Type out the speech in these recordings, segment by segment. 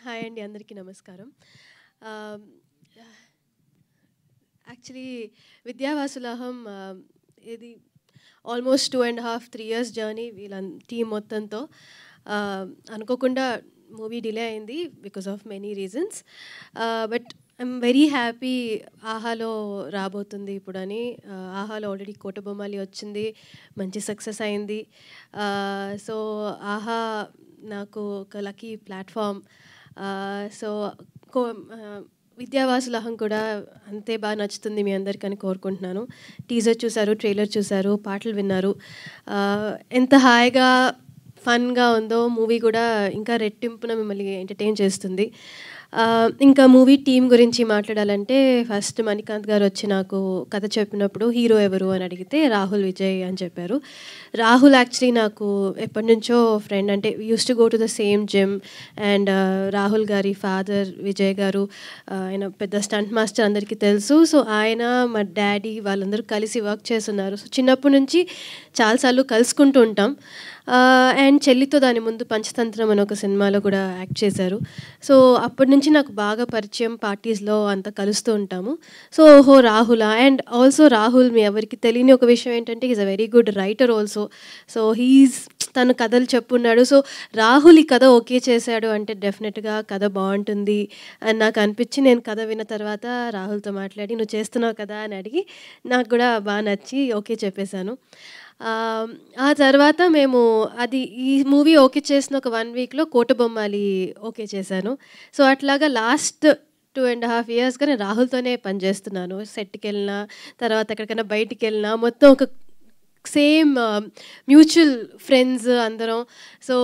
Hi అండి, అందరికీ నమస్కారం. యాక్చువల్లీ విద్యావాసులహం ఇది ఆల్మోస్ట్ 2.5-3 ఇయర్స్ జర్నీ వీళ్ళ టీం మొత్తంతో. అనుకోకుండా మూవీ డిలే అయింది because of many reasons. But I'm very happy ఆహాలో రాబోతుంది ఇప్పుడని. ఆహాలో ఆల్రెడీ కోటబొమ్మాలి వచ్చింది, మంచి సక్సెస్ అయింది. సో ఆహా నాకు ఒక లక్కీ ప్లాట్ఫామ్. సో విద్యావాసులహం కూడా అంతే బాగా నచ్చుతుంది మీ అందరికని కోరుకుంటున్నాను. టీజర్ చూశారు, ట్రైలర్ చూశారు, పాటలు విన్నారు. ఎంత హాయిగా ఫన్గా ఉందో మూవీ కూడా ఇంకా రెట్టింపున మిమ్మల్ని ఎంటర్టైన్ చేస్తుంది. ఇంకా మూవీ టీం గురించి మాట్లాడాలంటే ఫస్ట్ మణికాంత్ గారు వచ్చి నాకు కథ చెప్పినప్పుడు హీరో ఎవరు అని అడిగితే రాహుల్ విజయ్ అని చెప్పారు. రాహుల్ యాక్చువల్లీ నాకు ఎప్పటి నుంచో ఫ్రెండ్. అంటే use to go to the same gym. And Rahul గారి ఫాదర్ విజయ్ గారు ఆయన పెద్ద స్టంట్ మాస్టర్, అందరికీ తెలుసు. సో ఆయన మా డాడీ వాళ్ళందరూ కలిసి వర్క్ చేస్తున్నారు. సో చిన్నప్పటి నుంచి చాలాసార్లు కలుసుకుంటూ ఉంటాం. అండ్ చెల్లితో దాని ముందు పంచతంత్రం అని ఒక సినిమాలో కూడా యాక్ట్ చేశారు. సో అప్పటి నుంచి నాకు బాగా పరిచయం, పార్టీస్లో అంతా కలుస్తూ ఉంటాము. సో ఓహో రాహులా. అండ్ ఆల్సో రాహుల్ మీ ఎవరికి తెలియని ఒక విషయం ఏంటంటే is a very good writer also. So తను కథలు చెప్పున్నాడు. సో రాహుల్ ఈ కథ ఓకే చేశాడు అంటే డెఫినెట్గా కథ బాగుంటుంది అని నాకు అనిపించి నేను కథ విన్న తర్వాత రాహుల్తో మాట్లాడి నువ్వు చేస్తున్నావు కదా అని అడిగి నాకు కూడా బాగా నచ్చి ఓకే చెప్పేశాను. ఆ తర్వాత మేము ఈ మూవీ ఓకే చేసిన ఒక 1 వీక్లో కోటబొమ్మాలి ఓకే చేశాను. సో అట్లాగా లాస్ట్ 2.5 ఇయర్స్గా నేను రాహుల్తోనే పనిచేస్తున్నాను. సెట్కి వెళ్ళినా, తర్వాత ఎక్కడికైనా బయటికి వెళ్ళినా మొత్తం ఒక సేమ్ మ్యూచువల్ ఫ్రెండ్స్ అందరం. So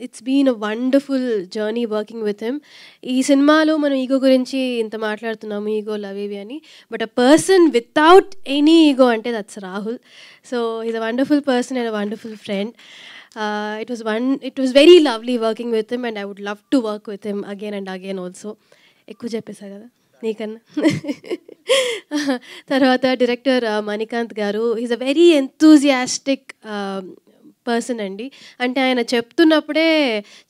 it's been a wonderful journey working with him. ఈ సినిమాలో మనం ఈగో గురించి ఇంత మాట్లాడుతున్నాము, ఈగో లవ్ ఇవి అని. But a person without any ego అంటే that's Rahul. So is a wonderful person and a wonderful friend. It was very lovely working with him and I would love to work with him again and again also. ఎక్కువ చెప్పేసా కదా నీకన్నా. తర్వాత director Manikanth గారు is a very enthusiastic person అండి. అంటే ఆయన చెప్తున్నప్పుడే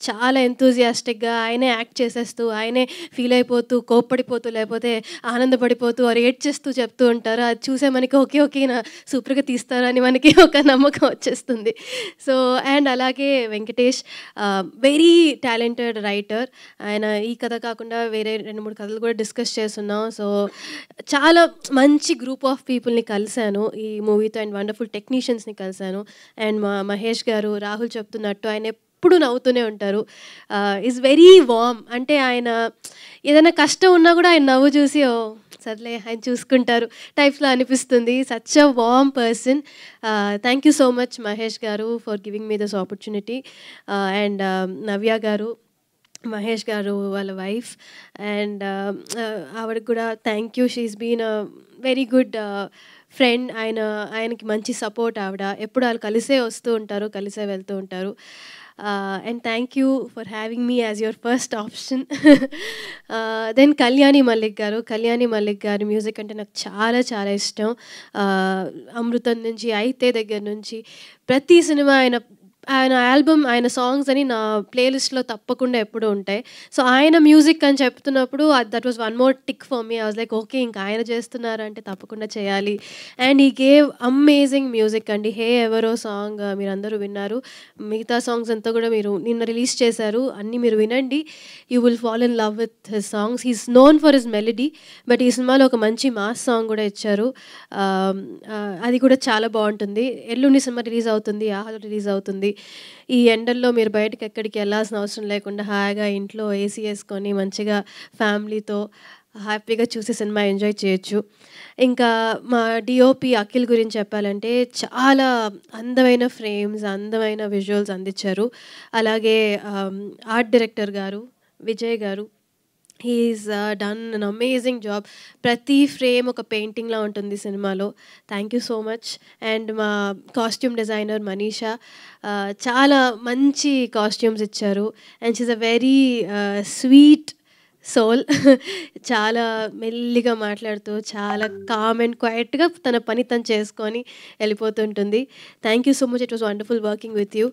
చాలా ఎంతూజియాస్టిక్గా ఆయనే యాక్ట్ చేసేస్తూ, ఆయనే ఫీల్ అయిపోతూ, కోప్పడిపోతూ, లేకపోతే ఆనందపడిపోతూ, రేట్ చేస్తూ చెప్తూ ఉంటారు. అది చూసే మనకి ఓకే నా సూపర్గా తీస్తారని మనకి ఒక నమ్మకం వచ్చేస్తుంది. సో అండ్ అలాగే వెంకటేష్ వెరీ టాలెంటెడ్ రైటర్. ఆయన ఈ కథ కాకుండా వేరే 2-3 కథలు కూడా డిస్కస్ చేస్తున్నాం. సో చాలా మంచి గ్రూప్ ఆఫ్ పీపుల్ని కలిశాను ఈ మూవీతో అండ్ వండర్ఫుల్ టెక్నీషియన్స్ని కలిశాను. అండ్ మహేష్ గారు రాహుల్ చెప్తున్నట్టు ఆయన ఎప్పుడు నవ్వుతూనే ఉంటారు. Is very warm. అంటే ఆయన ఏదైనా కష్టం ఉన్నా కూడా ఆయన నవ్వు చూసి ఓ సర్లే ఆయన చూసుకుంటారు టైప్స్లో అనిపిస్తుంది. Such a warm person. Thank you so much Mahesh garu for giving me this opportunity. And Navya garu, Mahesh garu వాళ్ళ వైఫ్, అండ్ ఆవిడకి కూడా thank you. She's been a very good friend. ఆయనకి మంచి సపోర్ట్. ఆవిడ ఎప్పుడు వాళ్ళు కలిసే వస్తూ ఉంటారు, కలిసే వెళ్తూ ఉంటారు. And thank you for having me as your first option. Then Kalyani Malik గారి మ్యూజిక్ అంటే నాకు చాలా చాలా ఇష్టం. అమృతం నుంచి, అయితే దగ్గర నుంచి ప్రతి సినిమా ఆయన ఆల్బమ్, ఆయన సాంగ్స్ అని నా ప్లేలిస్ట్లో తప్పకుండా ఎప్పుడూ ఉంటాయి. సో ఆయన మ్యూజిక్ అని చెప్తున్నప్పుడు that was one more tick for me. I was like okay ఇంకా ఆయన చేస్తున్నారంటే తప్పకుండా చేయాలి. అండ్ ఈ గేవ్ అమేజింగ్ మ్యూజిక్ అండి. హే ఎవరో సాంగ్ మీరందరూ విన్నారు. మిగతా సాంగ్స్ అంతా కూడా మీరు నిన్న రిలీజ్ చేశారు, అన్నీ మీరు వినండి. You will fall in love with his songs. He's known for his melody, but ఈ సినిమాలో ఒక మంచి మాస్ సాంగ్ కూడా ఇచ్చారు. అది కూడా చాలా బాగుంటుంది. ఎల్లుండి సినిమా రిలీజ్ అవుతుంది, ఆహాలో రిలీజ్ అవుతుంది. ఈ ఎండల్లో మీరు బయటకు ఎక్కడికి వెళ్ళాల్సిన అవసరం లేకుండా హాయిగా ఇంట్లో ఏసీ వేసుకొని మంచిగా ఫ్యామిలీతో హ్యాపీగా చూసి సినిమా ఎంజాయ్ చేయొచ్చు. ఇంకా మా డిఓపి అఖిల్ గురించి చెప్పాలంటే చాలా అందమైన ఫ్రేమ్స్, అందమైన విజువల్స్ అందించారు. అలాగే ఆర్ట్ డైరెక్టర్ గారు విజయ్ గారు, he's done an amazing job. ప్రతి ఫ్రేమ్ ఒక పెయింటింగ్లా ఉంటుంది సినిమాలో. Thank you so much. And మా కాస్ట్యూమ్ డిజైనర్ మనీషా చాలా మంచి కాస్ట్యూమ్స్ ఇచ్చారు. And she's a very sweet soul. చాలా మెల్లిగా మాట్లాడుతూ, చాలా కామ్ అండ్ క్వైట్‌గా తన పని తను చేసుకొని వెళ్ళిపోతుంటుంది. Thank you so much. It was wonderful working with you.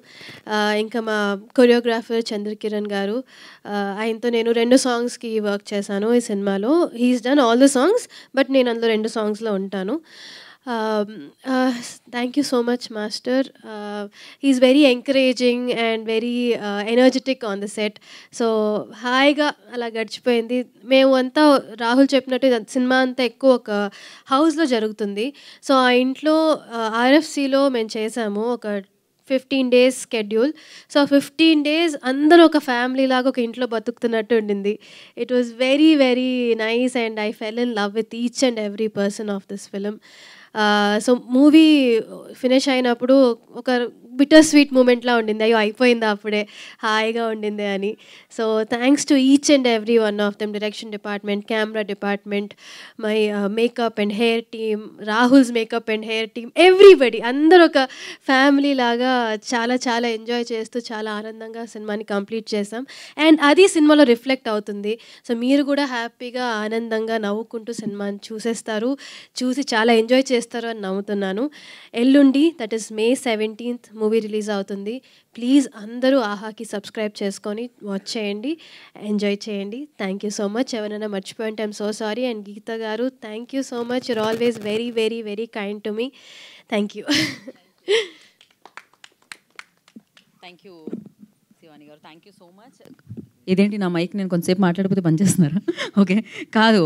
ఇంకా మా కొరియోగ్రాఫర్ చంద్రకిరణ్ గారు, ఆయనతో నేను 2 సాంగ్స్‌కి వర్క్ చేశాను ఈ సినిమాలో. He is done all the songs, but నేను అందులో 2 సాంగ్స్‌లో ఉంటాను. Thank you so much master. He is very encouraging and very energetic on the set. So హాయిగా అలా గడిచిపోయింది. మేము అంతా రాహుల్ చెప్పినట్టు సినిమా అంతా ఎక్కువ ఒక హౌస్‌లో జరుగుతుంది. సో ఆ ఇంట్లో ఆర్ఎఫ్‌సిలో మేము చేసాము ఒక 15 డేస్ స్కెడ్యూల్. సో 15 డేస్ అందరూ ఒక ఫ్యామిలీ లాగా ఒక ఇంట్లో బతుకుతున్నట్టు ఉండింది. It was very very nice and I fell in love with each and every person of this film. So movie finish అయినప్పుడు ఒక బిటర్ స్వీట్ మూమెంట్‌లా ఉండింది. అయ్యో! అయిపోయిందా అప్పుడే, హాయిగా ఉండింది అని. So thanks to each and every one of them, direction department, camera department, my makeup and hair team, Rahul's makeup and hair team, everybody అందరూ ఒక ఫ్యామిలీ లాగా చాలా చాలా ఎంజాయ్ చేస్తూ చాలా ఆనందంగా సినిమాని కంప్లీట్ చేసాం. అండ్ అది సినిమాలో రిఫ్లెక్ట్ అవుతుంది. సో మీరు కూడా హ్యాపీగా, ఆనందంగా నవ్వుకుంటూ సినిమాని చూసేస్తారు. చూసి చాలా ఎంజాయ్ చేస్తారు అని నమ్ముతున్నాను. ఎల్లుండి that is May 17th movie release అవుతుంది. ప్లీజ్ అందరూ ఆహాకి సబ్స్క్రైబ్ చేసుకొని వాచ్ చేయండి, ఎంజాయ్ చేయండి. Thank you so much. ఎవరైనా మర్చిపోయింటే I'm so sorry. And Geetha గారు, thank you so much. You're always very very very kind to me. Thank you. Thank you Shivani గారు, థ్యాంక్ యూ సో మచ్. ఇదేంటి నా mic నేను కొంతసేపు మాట్లాడిపోతే పనిచేస్తున్నారా? ఓకే, కాదు.